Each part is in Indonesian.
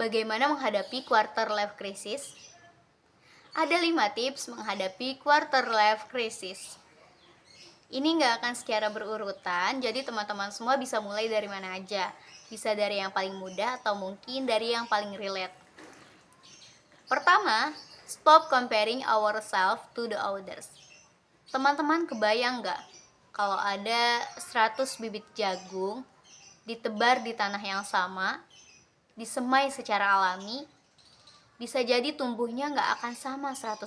Bagaimana menghadapi quarter life crisis? Ada 5 tips menghadapi quarter life crisis. Ini nggak akan secara berurutan, jadi teman-teman semua bisa mulai dari mana aja. Bisa dari yang paling mudah atau mungkin dari yang paling relate. Pertama, stop comparing ourselves to the others. Teman-teman kebayang nggak kalau ada 100 bibit jagung ditebar di tanah yang sama, disemai secara alami, bisa jadi tumbuhnya nggak akan sama 100%.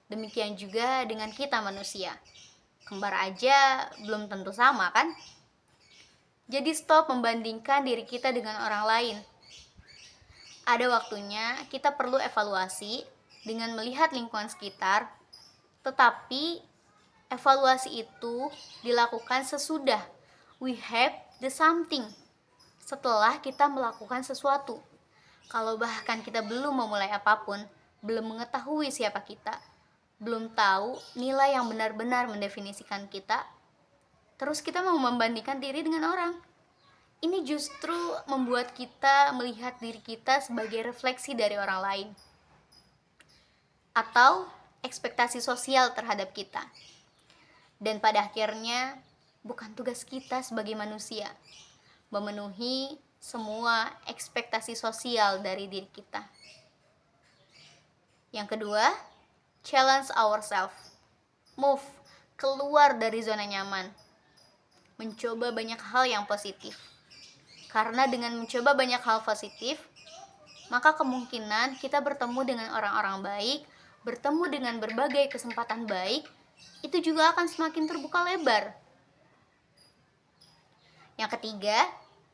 Demikian juga dengan kita manusia. Kembar aja belum tentu sama kan? Jadi stop membandingkan diri kita dengan orang lain. Ada waktunya kita perlu evaluasi dengan melihat lingkungan sekitar, tetapi evaluasi itu dilakukan sesudah we have the something, setelah kita melakukan sesuatu. Kalau bahkan kita belum memulai apapun, belum mengetahui siapa kita, belum tahu nilai yang benar-benar mendefinisikan kita, terus kita mau membandingkan diri dengan orang. Ini justru membuat kita melihat diri kita sebagai refleksi dari orang lain, atau ekspektasi sosial terhadap kita. Dan pada akhirnya, bukan tugas kita sebagai manusia memenuhi semua ekspektasi sosial dari diri kita. Yang kedua, challenge ourselves. Move, keluar dari zona nyaman. Mencoba banyak hal yang positif. Karena dengan mencoba banyak hal positif, maka kemungkinan kita bertemu dengan orang-orang baik, bertemu dengan berbagai kesempatan baik, itu juga akan semakin terbuka lebar. Yang ketiga,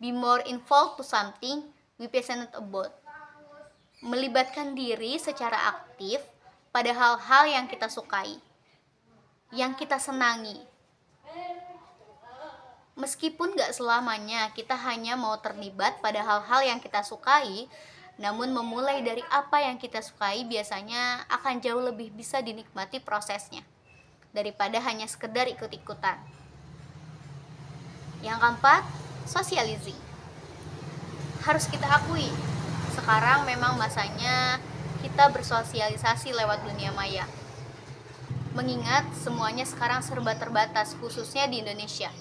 be more involved to something we passionate about. Melibatkan diri secara aktif pada hal-hal yang kita sukai, yang kita senangi. Meskipun gak selamanya kita hanya mau terlibat pada hal-hal yang kita sukai, namun memulai dari apa yang kita sukai biasanya akan jauh lebih bisa dinikmati prosesnya daripada hanya sekedar ikut-ikutan. Yang keempat, socializing. Harus kita akui, sekarang memang masanya kita bersosialisasi lewat dunia maya. Mengingat semuanya sekarang serba terbatas, khususnya di Indonesia.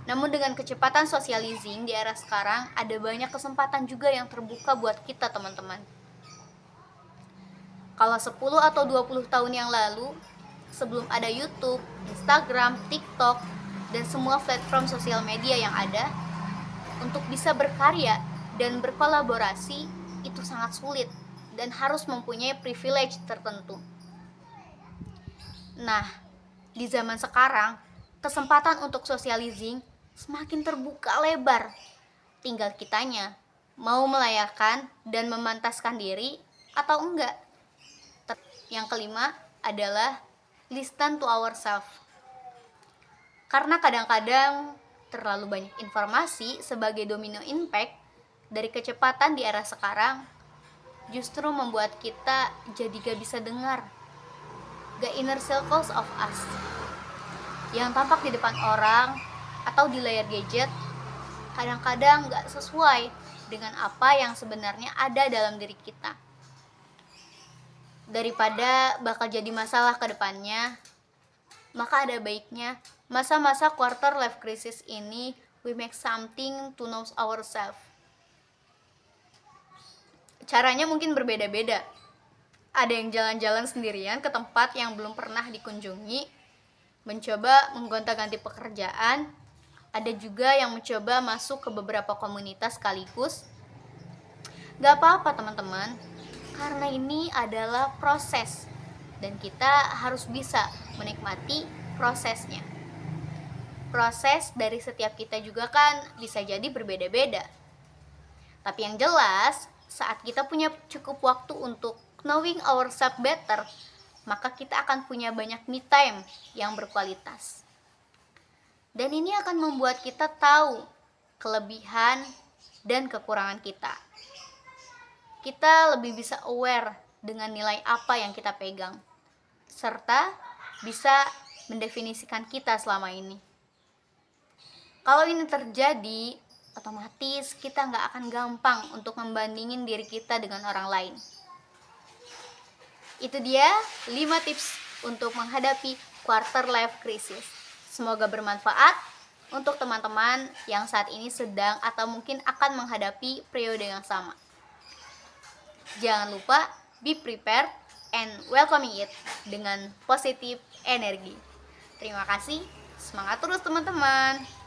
Namun dengan kecepatan socializing di era sekarang, ada banyak kesempatan juga yang terbuka buat kita teman-teman. Kalau 10 atau 20 tahun yang lalu, sebelum ada YouTube, Instagram, TikTok, dan semua platform sosial media yang ada, untuk bisa berkarya dan berkolaborasi itu sangat sulit dan harus mempunyai privilege tertentu. Nah, di zaman sekarang, kesempatan untuk socializing semakin terbuka lebar. Tinggal kitanya mau melayakan dan memantaskan diri atau enggak. Yang kelima adalah listen to ourselves. Karena kadang-kadang terlalu banyak informasi sebagai domino impact dari kecepatan di era sekarang, justru membuat kita jadi gak bisa dengar. Gak inner circles of us yang tampak di depan orang atau di layar gadget kadang-kadang gak sesuai dengan apa yang sebenarnya ada dalam diri kita. Daripada bakal jadi masalah ke depannya, maka ada baiknya masa-masa quarter life crisis ini we make something to know ourselves. Caranya mungkin berbeda-beda. Ada yang jalan-jalan sendirian ke tempat yang belum pernah dikunjungi, mencoba menggonta-ganti pekerjaan. Ada juga yang mencoba masuk ke beberapa komunitas sekaligus. Gak apa-apa teman-teman, karena ini adalah proses dan kita harus bisa menikmati prosesnya. Proses dari setiap kita juga kan bisa jadi berbeda-beda. Tapi yang jelas, saat kita punya cukup waktu untuk knowing ourselves better, maka kita akan punya banyak me time yang berkualitas. Dan ini akan membuat kita tahu kelebihan dan kekurangan kita. Kita lebih bisa aware dengan nilai apa yang kita pegang, serta bisa mendefinisikan kita selama ini. Kalau ini terjadi, otomatis kita nggak akan gampang untuk membandingin diri kita dengan orang lain. Itu dia 5 tips untuk menghadapi quarter life crisis. Semoga bermanfaat untuk teman-teman yang saat ini sedang atau mungkin akan menghadapi periode yang sama. Jangan lupa be prepared and welcoming it dengan positif energi. Terima kasih, semangat terus teman-teman.